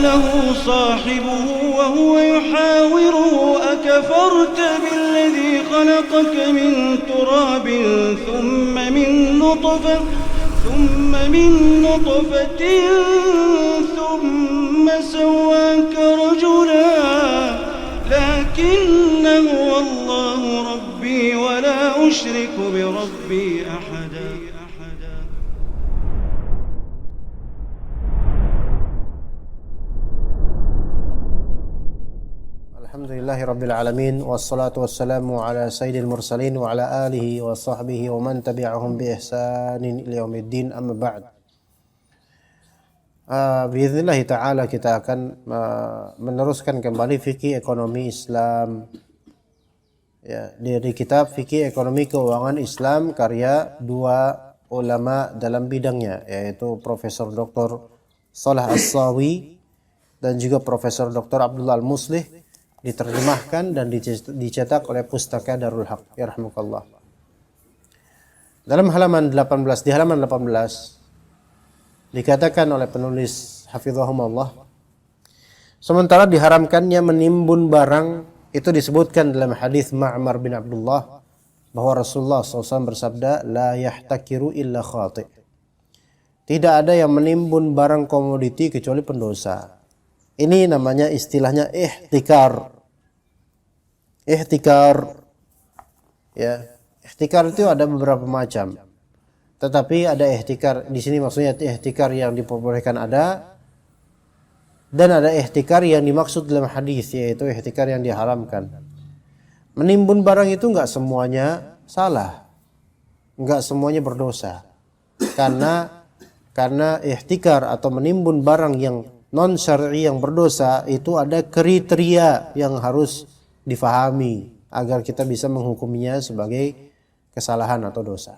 له صاحبه وهو يحاوره أكفرت بالذي خلقك من تراب ثم من نطفة ثم سواك رجلا لكن هو الله ربي ولا أشرك بربي أحدا. Alhamdulillahi Rabbil Alamin, wassalatu wassalamu ala sayyidil mursalin wa ala alihi wa sahbihi wa man tabi'ahum bi ihsanin ila yaumiddin, amma ba'd. Biidznillahi ta'ala kita akan meneruskan kembali fikih ekonomi Islam ya, dari kitab Fikih Ekonomi Keuangan Islam karya dua ulama dalam bidangnya, yaitu Profesor Dr. Shalih As-Sawi dan juga Profesor Dr. Abdullah Al-Muslih, diterjemahkan dan dicetak oleh Pustaka Darul Haq, yarhamukallah. Dalam halaman 18, di halaman 18 dikatakan oleh penulis hafizahumullah, sementara diharamkannya menimbun barang itu disebutkan dalam hadis Ma'mar bin Abdullah bahwa Rasulullah SAW bersabda, la yahtakiru illa khati'. Tidak ada yang menimbun barang komoditi kecuali pendosa. Ini namanya istilahnya ihtikar. Ya, ihtikar itu ada beberapa macam. Tetapi ada ihtikar di sini maksudnya ihtikar yang diperbolehkan ada, dan ada ihtikar yang dimaksud dalam hadis, yaitu ihtikar yang diharamkan. Menimbun barang itu enggak semuanya salah. Enggak semuanya berdosa. Karena ihtikar atau menimbun barang yang non syar'i yang berdosa itu ada kriteria yang harus difahami agar kita bisa menghukuminya sebagai kesalahan atau dosa.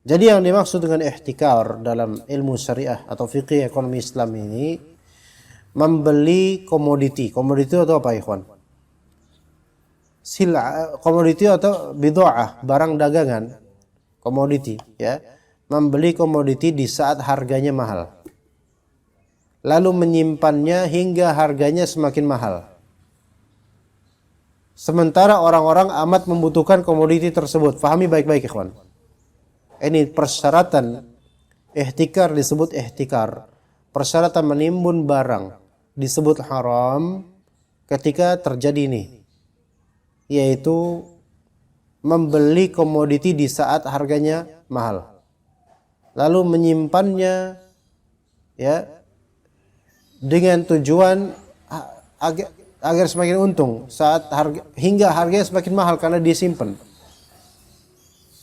Jadi yang dimaksud dengan ihtikar dalam ilmu syariah atau fikih ekonomi Islam ini membeli komoditi. Komoditi atau apa, ikhwan? Komoditi atau bid'ah, barang dagangan, komoditi ya. Membeli komoditi di saat harganya mahal, lalu menyimpannya hingga harganya semakin mahal. Sementara orang-orang amat membutuhkan komoditi tersebut. Fahami baik-baik, ikhwan. Ini persyaratan ihtikar disebut ihtikar. Persyaratan menimbun barang disebut haram ketika terjadi ini, yaitu membeli komoditi di saat harganya mahal, lalu menyimpannya ya dengan tujuan agar semakin untung hingga harganya semakin mahal karena disimpan.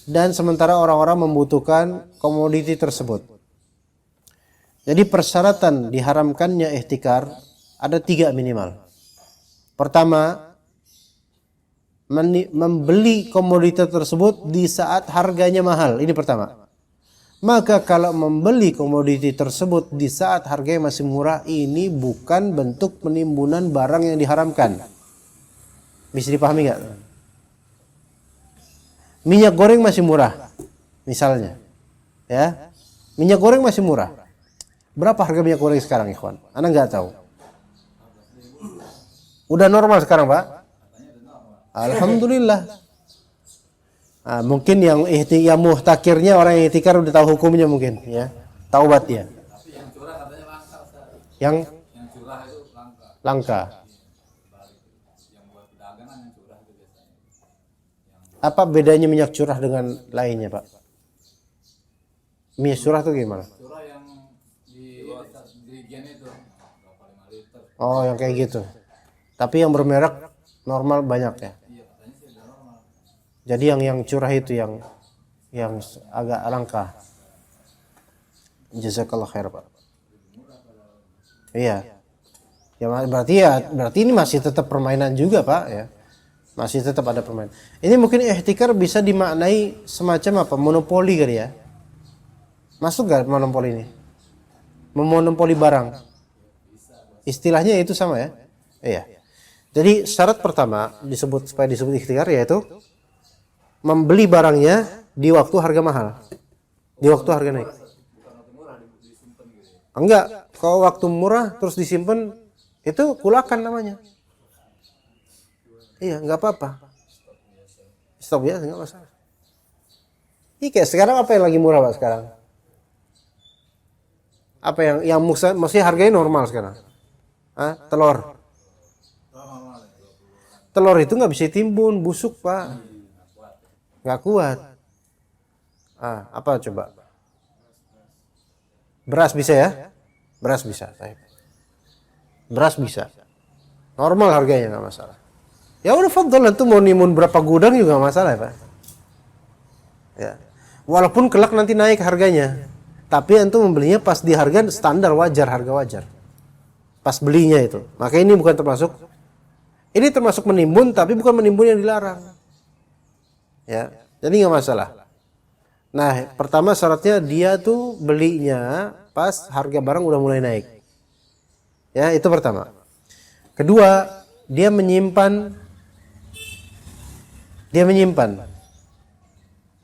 Dan sementara orang-orang membutuhkan komoditi tersebut. Jadi persyaratan diharamkannya ihtikar ada 3 minimal. Pertama, membeli komoditi tersebut di saat harganya mahal. Ini pertama. Maka kalau membeli komoditi tersebut di saat harganya masih murah, ini bukan bentuk penimbunan barang yang diharamkan. Bisa dipahami nggak? Minyak goreng masih murah, misalnya, ya, minyak goreng masih murah. Berapa harga minyak goreng sekarang, ikhwan? Anda nggak tahu? Udah normal sekarang, Pak? Alhamdulillah. Nah, mungkin yang muhtakirnya, orang yang ihtikar udah tahu hukumnya mungkin, ya, taubat ya. Tapi yang curah katanya langka, Ustaz. Yang curah itu langka. Yang buat pedagangan yang curah itu biasanya. Apa bedanya minyak curah dengan lainnya, Pak? Minyak curah itu gimana? Curah yang di gen itu berapa 5 liter. Oh, yang kayak gitu. Tapi yang bermerek normal banyak ya. Iya, katanya sih udah normal. Jadi yang curah itu yang agak langka. Jazakallah khair, Pak. Iya. Ya berarti ini masih tetap permainan juga, Pak, ya. Masih tetap ada permainan. Ini mungkin ihtikar bisa dimaknai semacam apa? Monopoli kali ya. Masuk enggak monopoli ini? Memonopoli barang. Istilahnya itu sama ya? Iya. Jadi syarat pertama supaya disebut ihtikar yaitu membeli barangnya di waktu harga mahal, di waktu harga naik. Enggak, kalau waktu murah terus disimpan itu kulakan namanya. Iya, enggak apa-apa. Stok biasa enggak masalah. Iya, kayak sekarang apa yang lagi murah Pak sekarang? Apa yang maksudnya harganya normal sekarang? Hah? Telur. Telur itu nggak bisa timbun, busuk Pak. Nggak kuat. Apa coba? Beras bisa ya? Beras bisa. Beras bisa. Normal harganya nggak masalah. Ya udah fadhol, antum mau nimun berapa gudang juga nggak masalah ya Pak. Ya. Walaupun kelak nanti naik harganya, tapi antum membelinya pas di harga standar wajar, harga wajar. Pas belinya itu. Maka ini bukan termasuk, ini termasuk menimbun, tapi bukan menimbun yang dilarang. Ya, jadi nggak masalah. Nah, pertama syaratnya dia tuh belinya pas harga barang udah mulai naik. Ya, itu pertama. Kedua, dia menyimpan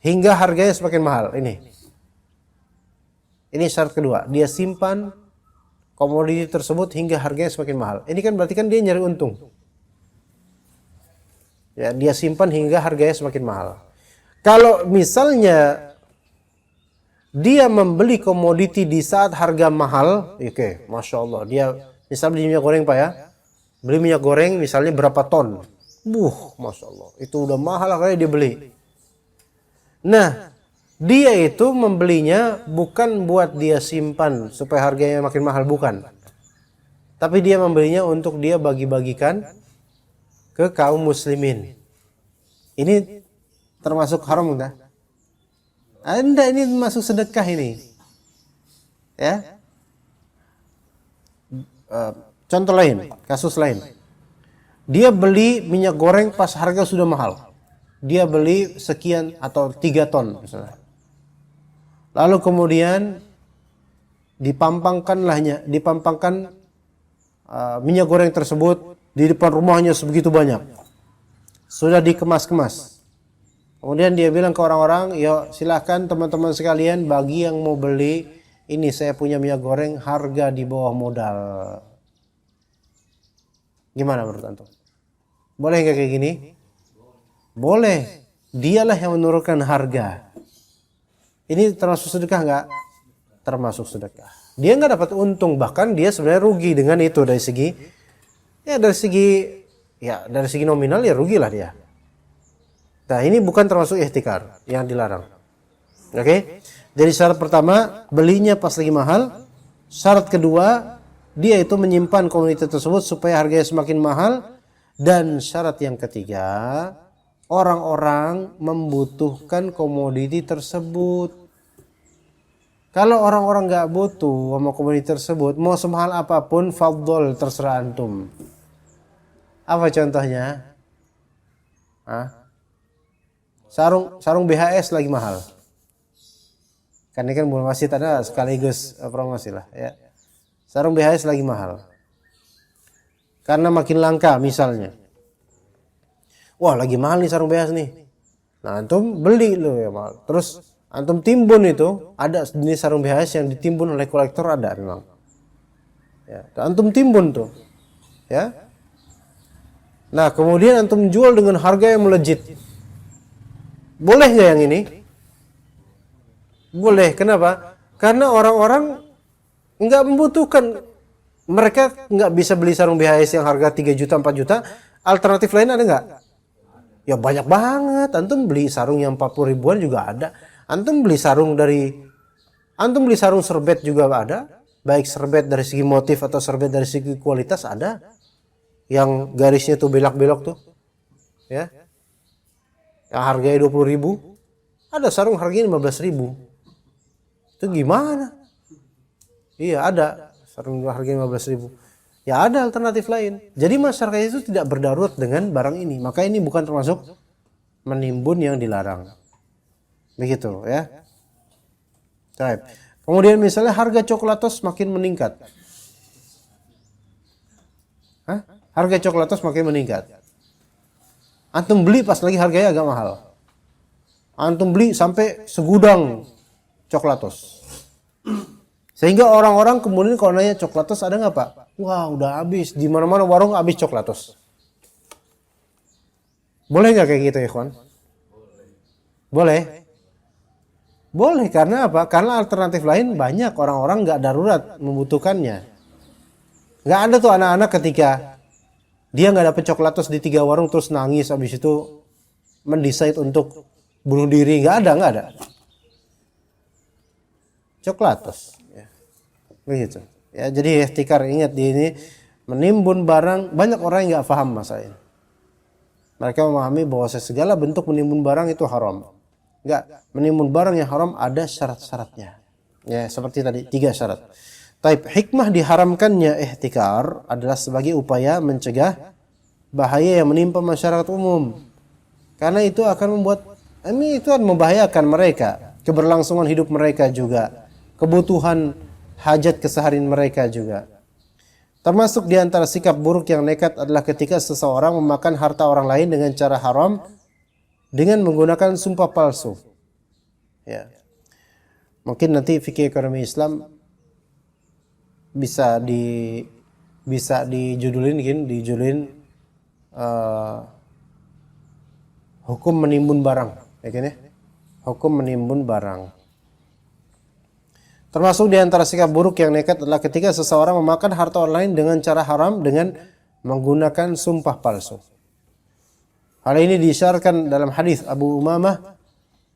hingga harganya semakin mahal. Ini syarat kedua. Dia simpan komoditi tersebut hingga harganya semakin mahal. Ini kan berarti kan dia nyari untung. Ya, dia simpan hingga harganya semakin mahal. Kalau misalnya dia membeli komoditi di saat harga mahal, oke, masya Allah. Dia misal beli minyak goreng Pak ya, beli minyak goreng misalnya berapa ton, masya Allah, itu udah mahal kali dia beli. Nah, dia itu membelinya bukan buat dia simpan supaya harganya makin mahal, bukan. Tapi dia membelinya untuk dia bagi-bagikan ke kaum muslimin. Ini termasuk haram enggak? Anda ini masuk sedekah ini. Ya. Contoh lain, kasus lain. Dia beli minyak goreng pas harga sudah mahal. Dia beli sekian atau 3 ton misalnya. Lalu kemudian dipampangkan minyak goreng tersebut di depan rumahnya sebegitu banyak. Sudah dikemas-kemas. Kemudian dia bilang ke orang-orang, "Yuk, silakan teman-teman sekalian bagi yang mau beli, ini saya punya minyak goreng harga di bawah modal." Gimana menurut antum? Boleh nggak kayak gini? Boleh. Dialah yang menurunkan harga. Ini termasuk sedekah nggak? Termasuk sedekah. Dia nggak dapat untung, bahkan dia sebenarnya rugi dengan itu dari segi nominal ya rugilah dia. Nah, ini bukan termasuk ihtikar yang dilarang. Oke? Jadi syarat pertama, belinya pas lagi mahal. Syarat kedua, dia itu menyimpan komoditi tersebut supaya harganya semakin mahal. Dan syarat yang ketiga, orang-orang membutuhkan komoditi tersebut. Kalau orang-orang nggak butuh sama komoditi tersebut, mau semahal apapun, fadhol, terserah antum. Apa contohnya? Sarung BHS lagi mahal. Kan ini kan bulan masjid ada sekaligus promosi lah ya. Sarung BHS lagi mahal. Karena makin langka misalnya. Wah, lagi mahal nih sarung BHS nih. Nah, antum beli loh ya mahal. Terus antum timbun itu, ada jenis sarung BHS yang ditimbun oleh kolektor, ada memang. Ya, antum timbun tuh. Ya. Nah, kemudian antum jual dengan harga yang melejit. Boleh nggak yang ini? Boleh. Kenapa? Karena orang-orang nggak membutuhkan. Mereka nggak bisa beli sarung BHS yang harga 3 juta, 4 juta. Alternatif lain ada nggak? Ya banyak banget. Antum beli sarung yang 40 ribuan juga ada. Antum beli sarung serbet juga ada. Baik serbet dari segi motif atau serbet dari segi kualitas ada. Yang garisnya tuh belok-belok tuh. Ya. Yang harganya 20 ribu. Ada sarung harganya 15 ribu. Itu gimana? Iya ada. Sarung harganya 15 ribu. Ya ada alternatif lain. Jadi masyarakat itu tidak berdarurat dengan barang ini. Maka ini bukan termasuk menimbun yang dilarang. Begitu ya. Baik. Kemudian misalnya harga coklatos makin meningkat. Harga coklatos makin meningkat. Antum beli pas lagi harganya agak mahal. Antum beli sampai segudang coklatos. Sehingga orang-orang kemudian kalau nanya coklatos ada nggak Pak? Wah udah habis, di mana-mana warung habis coklatos. Boleh nggak kayak gitu ya kawan? Boleh. Boleh karena apa? Karena alternatif lain banyak, orang-orang nggak darurat membutuhkannya. Nggak ada tuh anak-anak ketika dia nggak dapet coklatos di 3 warung terus nangis habis itu mendesain untuk bunuh diri. Nggak ada. Coklatos. Ya. Begitu. Ya, jadi ihtikar, ingat di ini menimbun barang, banyak orang yang nggak paham masalah ini. Mereka memahami bahwa segala bentuk menimbun barang itu haram. Enggak, menimbun barang yang haram ada syarat-syaratnya. Ya, seperti tadi 3 syarat. Taib, hikmah diharamkannya ihtikar adalah sebagai upaya mencegah bahaya yang menimpa masyarakat umum. Karena itu akan membahayakan mereka, keberlangsungan hidup mereka juga, kebutuhan hajat keseharian mereka juga. Termasuk di antara sikap buruk yang nekat adalah ketika seseorang memakan harta orang lain dengan cara haram dengan menggunakan sumpah palsu. Ya. Mungkin nanti fikih ekonomi Islam bisa dijudulin hukum menimbun barang, ya kan ya? Hukum menimbun barang. Termasuk di antara sikap buruk yang nekat adalah ketika seseorang memakan harta orang lain dengan cara haram dengan menggunakan sumpah palsu. Hal ini diisyaratkan dalam hadis Abu Umamah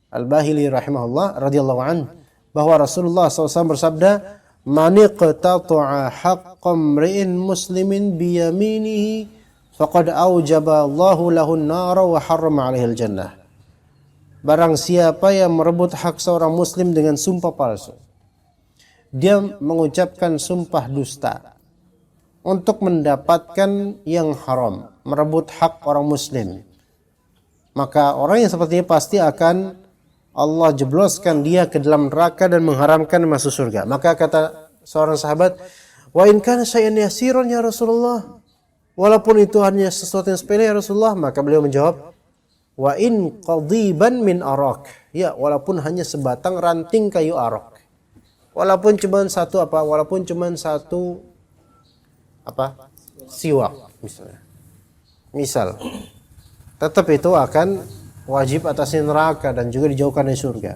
Al-Bahili rahimahullah radhiyallahu an bahwa Rasulullah SAW bersabda, "Man iqtata'a haqqa imri'in muslimin bi yaminihi faqad aujaba Allahu lahu an-nara wa harrama 'alaihi al-jannah." Barang siapa yang merebut hak seorang muslim dengan sumpah palsu, dia mengucapkan sumpah dusta untuk mendapatkan yang haram, merebut hak orang muslim, maka orang yang seperti ini pasti akan Allah jebloskan dia ke dalam neraka dan mengharamkan masuk surga. Maka kata seorang sahabat, "Wa in kana syai'an yasiran ya Rasulullah." Walaupun itu hanya sesuatu yang sepele ya Rasulullah, maka beliau menjawab, "Wa in qadiban min arak." Ya, walaupun hanya sebatang ranting kayu arak. Walaupun cuma satu siwak misalnya. Misal, tetap itu akan wajib atasnya neraka dan juga dijauhkan dari surga.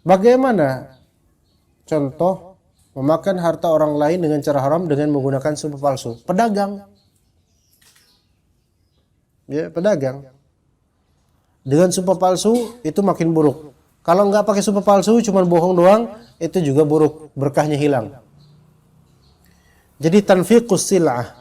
Bagaimana contoh memakan harta orang lain dengan cara haram dengan menggunakan sumpah palsu? Pedagang. Ya, pedagang. Dengan sumpah palsu itu makin buruk. Kalau nggak pakai sumpah palsu, cuma bohong doang, itu juga buruk, berkahnya hilang. Jadi tanfiqus sil'ah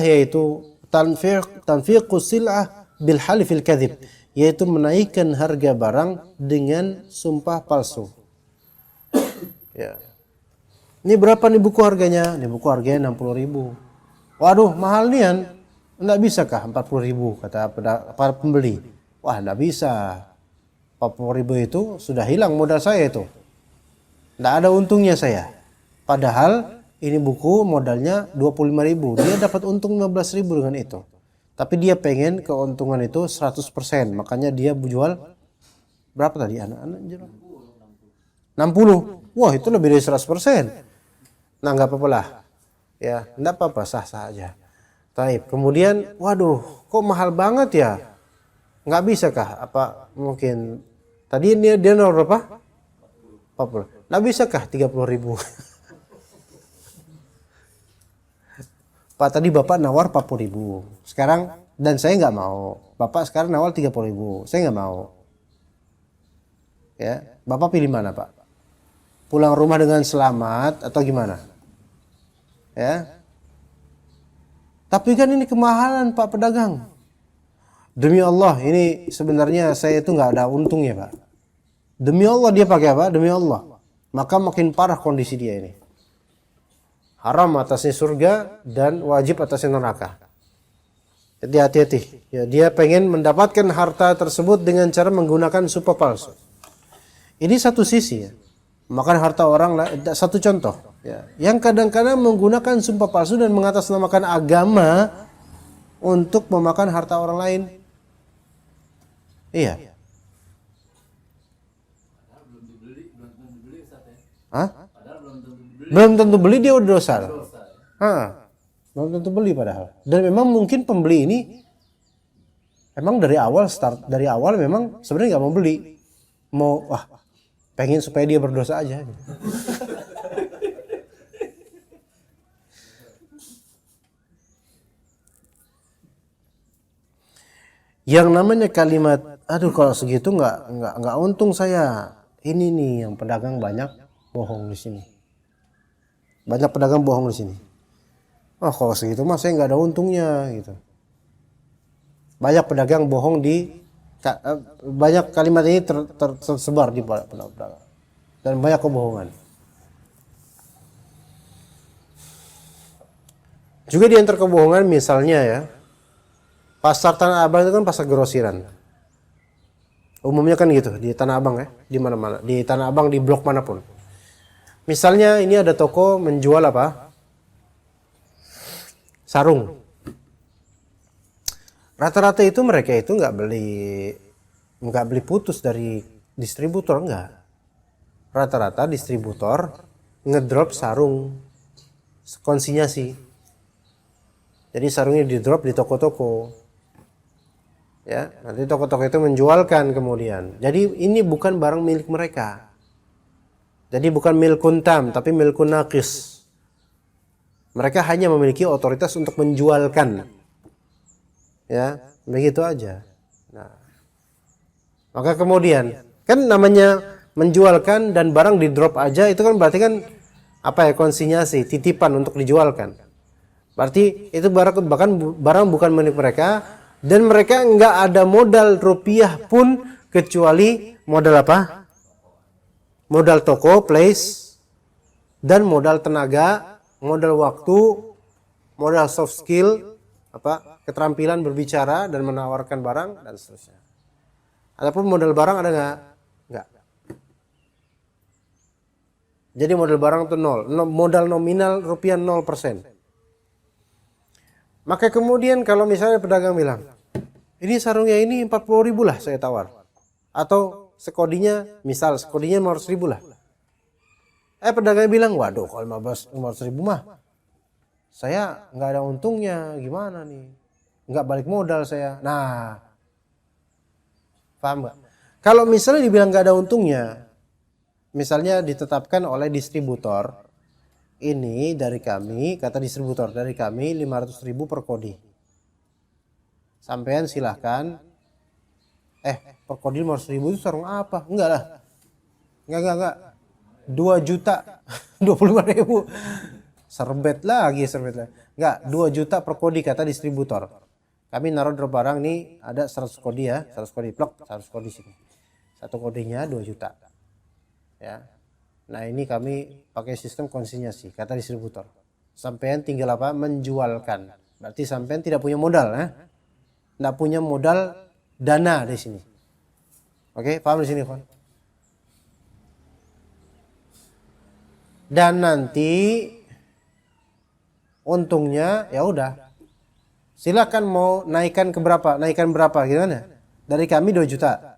yaitu tanfiqus sil'ah bil halifil kadzib, yaitu menaikkan harga barang dengan sumpah palsu. Ya. Ini berapa nih buku harganya? Ini buku harganya 60.000. Waduh, mahal nian. Enggak bisa kah 40.000 kata para pembeli. Wah, enggak bisa. 40.000 itu sudah hilang modal saya itu. Enggak ada untungnya saya. Padahal ini buku modalnya 25.000. Dia dapat untung 15.000 dengan itu. Tapi dia pengen keuntungan itu 100%. Makanya dia jual berapa tadi anak-anak jual? 60. Wah, itu lebih dari 100%. Nah, enggak apa-apa lah. Ya, enggak apa-apa, sah-sah aja. Taib. Kemudian, waduh, kok mahal banget ya? Nggak bisa kah? Apa mungkin tadi dia nawar berapa? 40. Nggak bisa kah 30.000? Pak, tadi Bapak nawar 40.000. Sekarang, dan saya nggak mau. Bapak sekarang nawar 30.000. Saya nggak mau. Ya, Bapak pilih mana, Pak? Pulang rumah dengan selamat atau gimana? Ya. Tapi kan ini kemahalan Pak pedagang. Demi Allah, ini sebenarnya saya itu nggak ada untungnya Pak. Demi Allah dia pakai apa? Demi Allah. Maka makin parah kondisi dia ini. Haram atasnya surga dan wajib atasnya neraka. Jadi hati-hati. Ya, dia pengen mendapatkan harta tersebut dengan cara menggunakan sumpah palsu. Ini satu sisi ya. Makan harta orang lain, satu contoh ya, yang kadang-kadang menggunakan sumpah palsu dan mengatasnamakan agama untuk memakan harta orang lain. Iya. Hah? Padahal Belum tentu beli dia udah dosa. dosa ya. Hah. Belum tentu beli padahal. Dan memang mungkin pembeli ini emang dari awal memang sebenarnya nggak mau beli. Mau pengen supaya dia berdosa aja. Yang namanya kalimat, aduh kalau segitu nggak untung saya. Ini nih yang pedagang banyak bohong di sini. Banyak pedagang bohong di sini. Kalau segitu mah saya nggak ada untungnya gitu. Banyak pedagang bohong banyak kalimat ini tersebar di pedagang dan banyak kebohongan. Juga di antara kebohongan misalnya ya, pasar Tanah Abang itu kan pasar grosiran. Umumnya kan gitu di Tanah Abang ya, di mana-mana, di Tanah Abang di blok manapun. Misalnya ini ada toko menjual apa? Sarung. Rata-rata itu mereka itu nggak beli putus dari distributor, enggak. Rata-rata distributor ngedrop sarung konsinyasi. Jadi sarungnya di drop di toko-toko. Ya, nanti toko-toko itu menjualkan kemudian. Jadi ini bukan barang milik mereka. Jadi bukan milkun tam, tapi milkun naqis. Mereka hanya memiliki otoritas untuk menjualkan. Ya, begitu aja. Nah, maka kemudian kan namanya menjualkan dan barang di drop aja itu kan berarti kan konsinyasi, titipan untuk dijualkan. Berarti itu barang bukan milik mereka dan mereka nggak ada modal rupiah pun kecuali modal apa? Modal toko, place, dan modal tenaga, modal waktu, modal soft skill, keterampilan berbicara dan menawarkan barang dan seterusnya. Adapun modal barang ada nggak? Nggak. Jadi modal barang itu nol. Modal nominal rupiah 0%. Maka kemudian kalau misalnya pedagang bilang, ini sarungnya ini 40.000 lah saya tawar. Atau sekodinya 500.000 lah. Pedagang bilang, waduh kalau 500.000 mah saya nggak ada untungnya, gimana nih? Nggak balik modal saya. Nah, paham nggak? Kalau misalnya dibilang nggak ada untungnya, misalnya ditetapkan oleh distributor, ini dari kami, kata distributor, dari kami 500.000 per kodi. Sampean silahkan. Per kodi 500.000 itu sarung apa? Enggak lah. Enggak. 2 juta 25.000. Serbet lagi. Enggak, 2 juta per kodi kata distributor. Kami naruh drop barang nih ada 100 kodi ya, 100 kodi plok, 100 kodi sini. Satu kodinya 2 juta. Ya. Nah, ini kami pakai sistem konsinyasi kata distributor. Sampean tinggal menjualkan. Berarti sampean tidak punya modal ya. Enggak punya modal dana di sini. Oke, paham di sini, kawan? Dan nanti untungnya ya udah. Silakan mau naikkan berapa gimana? Dari kami 2 juta.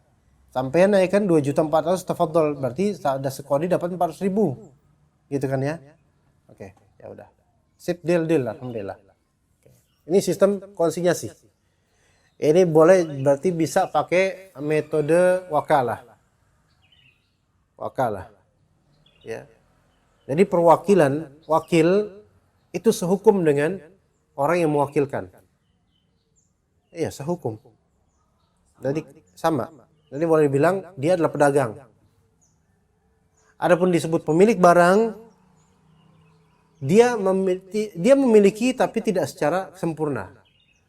Sampai naikkan 2.400.000 tafadhol, berarti ada sekodi dapat 400.000. Gitu kan ya? Oke, ya udah. Sip, deal alhamdulillah. Ini sistem konsinyasi. Ini boleh berarti bisa pakai metode wakalah. Ya. Jadi wakil itu sehukum dengan orang yang mewakilkan. Iya, sehukum. Jadi sama. Jadi boleh dibilang dia adalah pedagang. Adapun disebut pemilik barang, dia memiliki tapi tidak secara sempurna.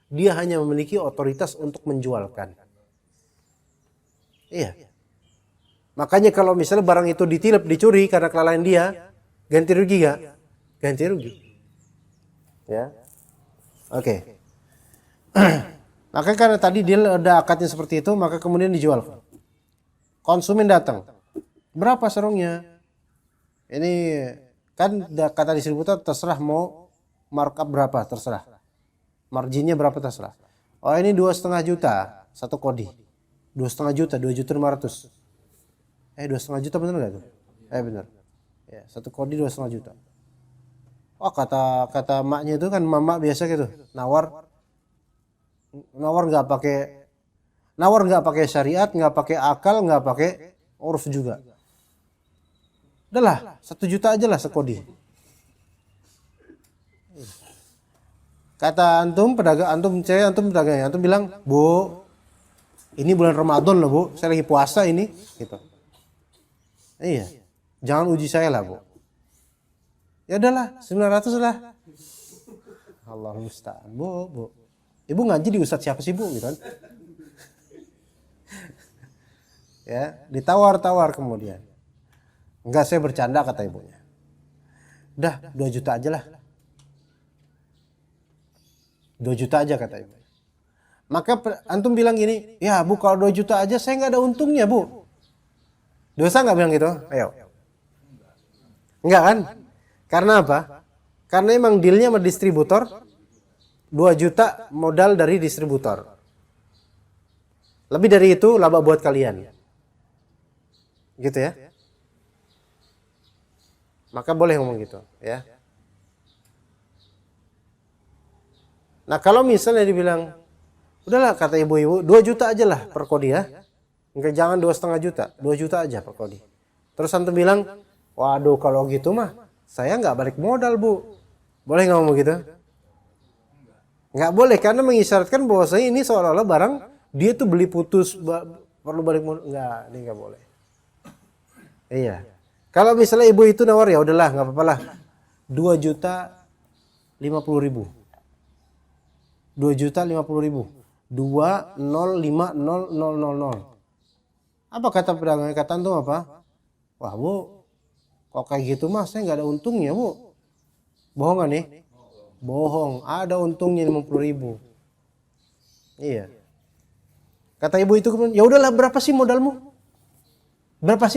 Dia hanya memiliki otoritas untuk menjualkan. Iya. Makanya kalau misalnya barang itu ditilep, dicuri karena kelalaian dia, ganti rugi gak? Ganti rugi. Ya. Oke. Maka karena tadi dia ada akadnya seperti itu, maka kemudian dijual. Konsumen datang. Berapa sarungnya? Ini kan kata distributor terserah mau markup berapa, terserah. Marginnya berapa terserah. Oh, ini 2,5 juta satu kodi. 2,5 juta, 2.500.000. 2,5 juta benar nggak tuh? Benar. Ya, 1 kodi 2,5 juta. Oh, kata maknya itu kan mama biasa gitu, nawar nggak pakai syariat, nggak pakai akal, nggak pakai uruf juga. Udahlah, 1 juta aja lah sekodi. Kata antum pedagang, antum pedagangnya, antum bilang, "Bu, ini bulan Ramadan loh, Bu. Saya lagi puasa ini." Gitu. Iya. Jangan uji saya lah, Bu. Ya udahlah, 900 lah. Allah musta'an. Bu. Ibu ngaji di ustadz siapa sih, Bu? Gitu kan. Ya, ditawar-tawar kemudian. Enggak, saya bercanda, kata ibunya. Udah, 2 juta aja lah. 2 juta aja, kata ibu. Maka antum bilang gini, ya Bu, kalau 2 juta aja saya nggak ada untungnya, Bu. Dosa nggak bilang gitu? Ayo. Enggak kan? Karena apa? Karena emang dealnya sama distributor, 2 juta modal dari distributor. Lebih dari itu laba buat kalian. Gitu ya. Maka boleh ngomong gitu, ya. Nah, kalau misalnya dibilang, udahlah, kata ibu-ibu, 2 juta aja lah per kodi ya. Enggak, jangan 2,5 juta, 2 juta aja per kodi. Terus antum bilang, waduh, kalau gitu mah saya nggak balik modal, Bu. Boleh nggak ngomong gitu? Nggak boleh, karena mengisyaratkan bahwasanya ini seolah-olah barang dia tuh beli putus, perlu balik modal. Nggak, ini nggak boleh. Iya. Kalau misalnya ibu itu nawar, ya udahlah, nggak apa-apa lah. 2.050.000. 2.050.000. 2050000. Apa kata pedagangnya? Kata antum apa? Wah, Bu, kok kayak gitu mah saya nggak ada untungnya, Bu. Bohong kan nih? Bohong, ada untungnya 50.000. Iya. Kata ibu itu kemudian, ya udahlah, berapa sih modalmu? Berapa sih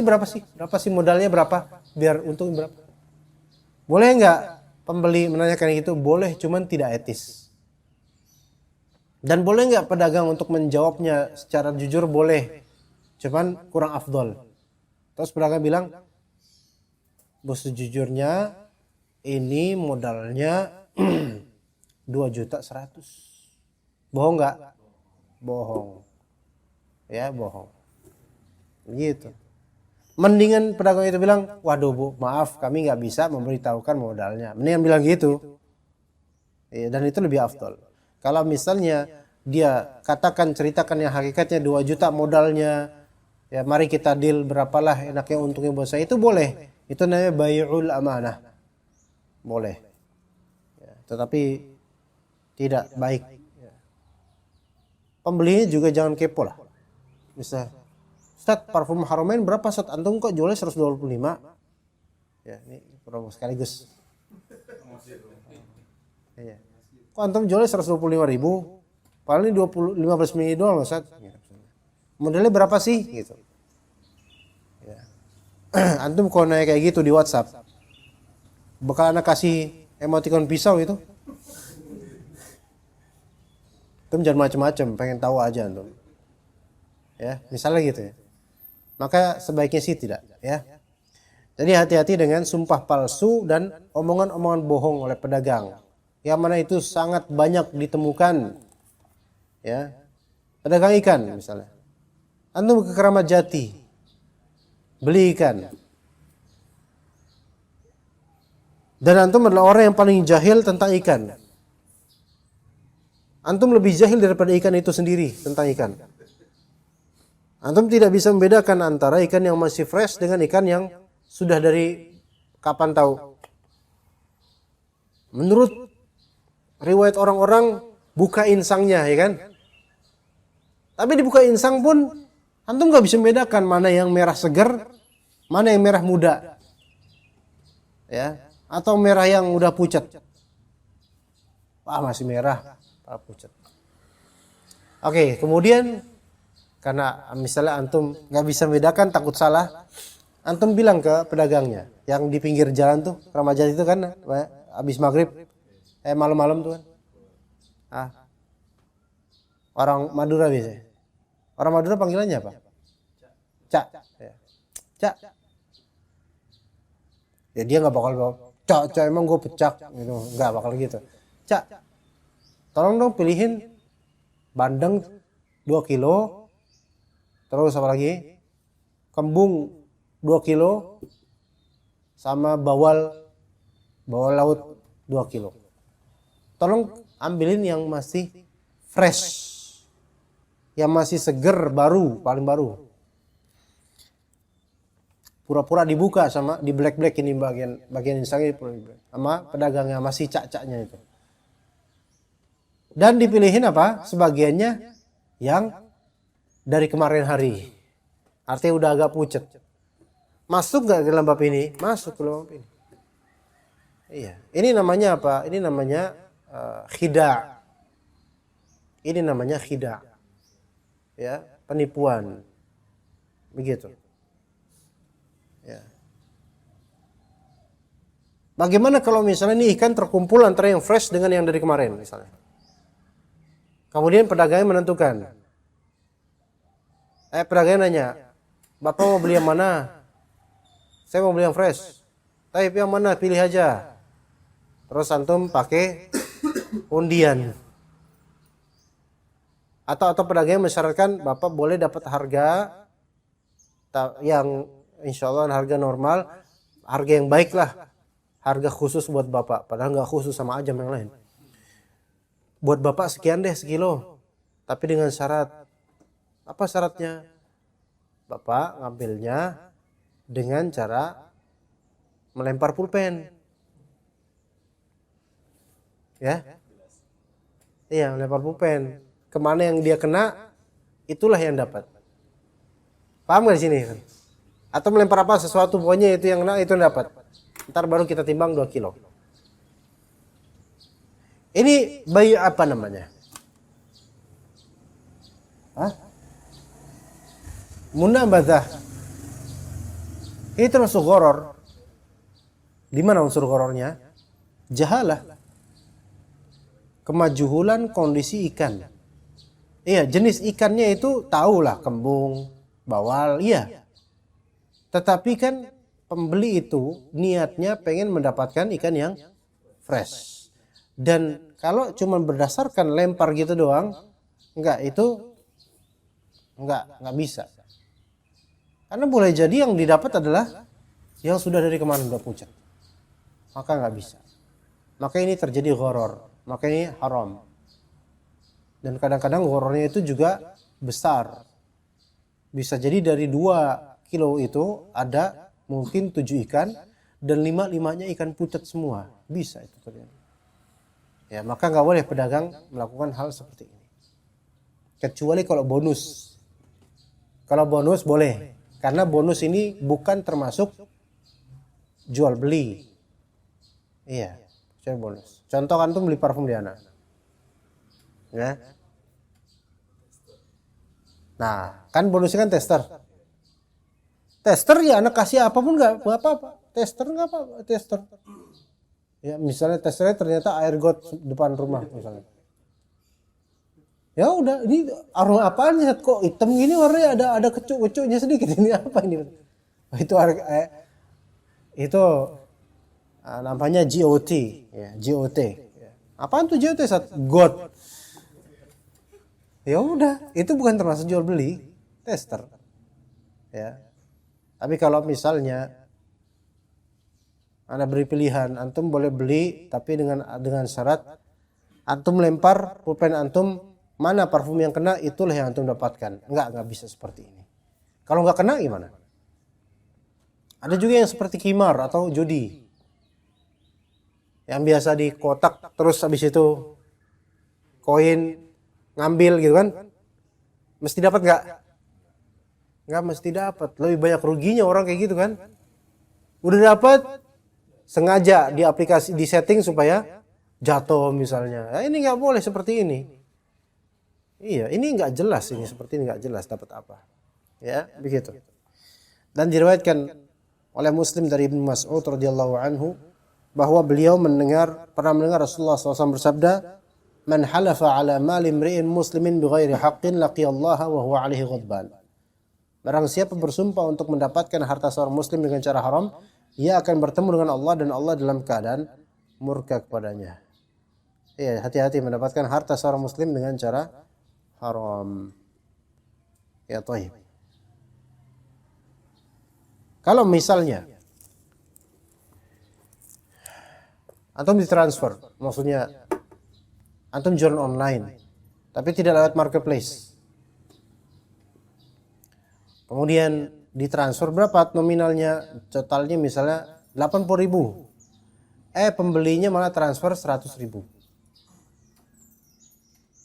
modalnya berapa? Biar untung berapa? Boleh nggak pembeli menanyakan itu? Boleh, cuman tidak etis. Dan boleh nggak pedagang untuk menjawabnya secara jujur? Boleh, cuman kurang afdol. Terus pedagang bilang, bos, sejujurnya ini modalnya 2.100.000. Bohong nggak? Bohong. Ya, bohong. Gitu. Mendingan pedagang itu bilang, waduh Bu, maaf, kami nggak bisa memberitahukan modalnya. Mendingan bilang gitu. Ya, dan itu lebih afdol. Kalau misalnya dia katakan, ceritakan yang hakikatnya 2 juta modalnya, ya mari kita deal berapalah enaknya untungnya buat saya, itu boleh. Itu namanya bai'ul amanah. Boleh. Ya, tetapi tidak baik. Ya. Pembelinya juga jangan kepo lah. Misal, Ustaz, parfum Haramain berapa, Ustaz? Antum kok jualnya 125? Ya, ini promo sekaligus. Iya. Kok antum jualnya 125.000? Paling 15 mili doang, Ustaz. Modelnya berapa sih? Gitu. Ya. Antum kalau nanya kayak gitu di WhatsApp, bakal anak kasih emoticon pisau itu. Antum jangan macam-macam, pengen tahu aja antum. Ya, misalnya gitu ya. Maka sebaiknya sih tidak, ya. Jadi hati-hati dengan sumpah palsu dan omongan-omongan bohong oleh pedagang. Yang mana itu sangat banyak ditemukan. Ya. Pedagang ikan misalnya. Antum ke Keramat Jati, beli ikan. Dan antum adalah orang yang paling jahil tentang ikan. Antum lebih jahil daripada ikan itu sendiri tentang ikan. Antum tidak bisa membedakan antara ikan yang masih fresh dengan ikan yang sudah dari kapan tahu. Menurut riwayat orang-orang, buka insangnya, ya kan? Tapi dibuka insang pun antum nggak bisa membedakan mana yang merah segar, mana yang merah muda, ya, atau merah yang udah pucat. Masih merah, pucat. Oke, kemudian karena misalnya antum nggak bisa membedakan, takut salah, antum bilang ke pedagangnya yang di pinggir jalan tuh, Keramat Jati itu kan, habis maghrib, malam-malam tuh kan, orang Madura biasanya. Orang Madura panggilannya apa? Cak. Ya. Cak. Ya dia nggak bakal bilang, Cak emang gue pecak gitu, nggak bakal gitu. Cak, tolong dong pilihin bandeng 2 kilo, terus apa lagi? Kembung 2 kilo, sama bawal laut 2 kilo. Tolong ambilin yang masih fresh, yang masih seger, baru, paling baru. Pura-pura dibuka sama di black ini bagian insangnya sama pedagangnya masih cak-caknya itu. Dan dipilihin apa? Sebagiannya yang dari kemarin hari. Artinya udah agak pucet. Masuk nggak ke dalam bab ini? Masuk ke dalam bab ini. Iya. Ini namanya apa? Ini namanya khida'. Ini namanya khida'. Ya, penipuan. Begitu. Ya. Bagaimana kalau misalnya ini ikan terkumpul antara yang fresh dengan yang dari kemarin misalnya. Kemudian pedagangnya menentukan. Pedagangnya nanya, Bapak mau beli yang mana? Saya mau beli yang fresh. Tapi yang mana? Pilih aja. Terus antum pakai undian. Atau pedagangnya mensyaratkan Bapak boleh dapat harga yang insya Allah harga normal, harga yang baik lah, harga khusus buat Bapak, padahal nggak khusus sama ajam yang lain. Buat Bapak sekian deh sekilo, tapi dengan syarat. Apa syaratnya? Bapak ngambilnya dengan cara melempar pulpen. Ya? Iya, melempar pulpen. Kemana yang dia kena, itulah yang dapat. Paham nggak di sini? Atau melempar apa sesuatu, pokoknya itu yang kena, itu yang dapat. Ntar baru kita timbang 2 kilo. Ini bayi apa namanya? Munabadah. Ini termasuk gharar. Di mana unsur ghararnya? Jahalah. Kemajuhulan kondisi ikan. Iya, jenis ikannya itu tahulah, kembung, bawal, iya. Tetapi kan pembeli itu niatnya pengen mendapatkan ikan yang fresh. Dan kalau cuma berdasarkan lempar gitu doang, enggak bisa. Karena boleh jadi yang didapat adalah yang sudah dari kemarin udah pucat. Maka enggak bisa. Maka ini terjadi gharar, maka ini haram. Dan kadang-kadang ghararnya itu juga besar. Bisa jadi dari 2 kilo itu ada mungkin 7 ikan dan 5-5-nya ikan pucat semua. Bisa itu terjadi. Ya, maka nggak boleh pedagang melakukan hal seperti ini. Kecuali kalau bonus. Kalau bonus boleh. Karena bonus ini bukan termasuk jual beli. Iya, jual bonus. Contoh antum beli parfum Diana. Ya. Nah, kan bonusnya kan tester. Tester ya anak kasih apapun nggak apa-apa. Tester nggak apa-apa, tester. Ya misalnya testernya ternyata air got depan rumah misalnya. Ya udah, ini aroma apaan ya kok hitam gini warnanya ada kecut-kecutnya sedikit, ini apa ini? Itu namanya GOT, ya GOT. Apaan tuh GOT? Got. Ya udah, itu bukan termasuk jual beli, tester. Ya. Tapi kalau misalnya Anda beri pilihan, antum boleh beli tapi dengan syarat antum lempar pulpen antum, mana parfum yang kena itulah yang antum dapatkan. Enggak bisa seperti ini. Kalau enggak kena gimana? Ada juga yang seperti kimar atau judi. Yang biasa di kotak terus habis itu koin ngambil gitu kan. Mesti dapat enggak? Enggak mesti dapat. Lebih banyak ruginya orang kayak gitu kan. Udah dapat sengaja di aplikasi di setting supaya jatuh misalnya. Nah, ini nggak boleh seperti ini. Iya, ini nggak jelas ini seperti ini nggak jelas dapat apa. Ya, begitu. Dan diriwayatkan oleh Muslim dari Ibnu Mas'ud radhiyallahu anhu bahwa beliau pernah mendengar Rasulullah SAW bersabda, "Man halafa ala mali imri'in muslimin bighairi haqqin laqiyallaha wa huwa 'alaihi ghadban." Barang siapa bersumpah untuk mendapatkan harta seorang muslim dengan cara haram, ia akan bertemu dengan Allah dan Allah dalam keadaan murka kepadanya. Ya, hati-hati mendapatkan harta seorang muslim dengan cara haram. Ya, thayyib. Kalau misalnya antum ditransfer, maksudnya antum jualan online, tapi tidak lewat marketplace. Kemudian ditransfer berapa nominalnya, totalnya misalnya 80.000. Pembelinya malah transfer 100.000.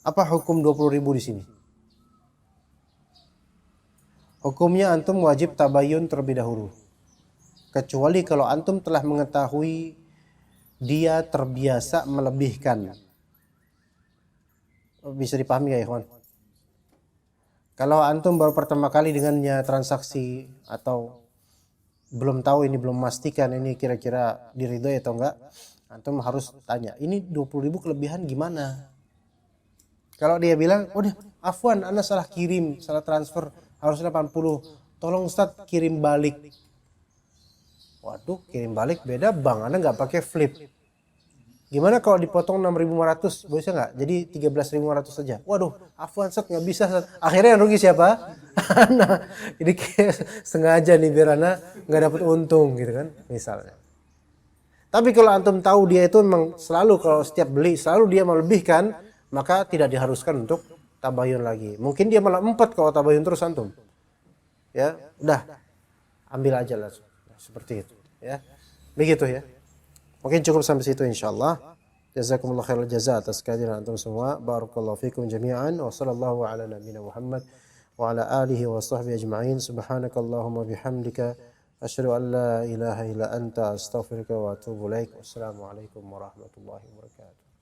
Apa hukum 20.000 di sini? Hukumnya antum wajib tabayun terlebih dahulu. Kecuali kalau antum telah mengetahui dia terbiasa melebihkan. Bisa dipahami ya ikhwan? Kalau antum baru pertama kali dengannya transaksi atau belum tahu, ini belum memastikan ini kira-kira diridhoi atau enggak, antum harus tanya, ini 20.000 kelebihan gimana? Kalau dia bilang, udah afwan, ana salah kirim, salah transfer, harusnya 80, tolong Ustaz kirim balik. Waduh, kirim balik beda bang, ana nggak pakai flip. Gimana kalau dipotong 6.500, bisa nggak? Jadi 13.500 saja. Waduh, afwan Ustaz, nggak bisa Ustaz. Akhirnya yang rugi siapa? Ana. Jadi sengaja nih biar ana nggak dapat untung gitu kan, misalnya. Tapi kalau antum tahu dia itu memang selalu kalau setiap beli selalu dia melebihkan, maka tidak diharuskan untuk tabayun lagi. Mungkin dia malah 4 kalau tabayun terus antum. Ya, udah ambil aja lah seperti itu. Ya, begitu ya. Mungkin cukup sampai situ insyaallah. Jazakumullah khairal jazaa atas kehadiran antum semua. Barakallahu fikum jami'an wa sallallahu ala nabiyyina Muhammad wa ala alihi wa sahbihi ajma'in. Subhanakallahumma bihamdika asyhadu an la ilaha illa anta astaghfiruka wa atubu ilaik. Wassalamu alaikum warahmatullahi wabarakatuh.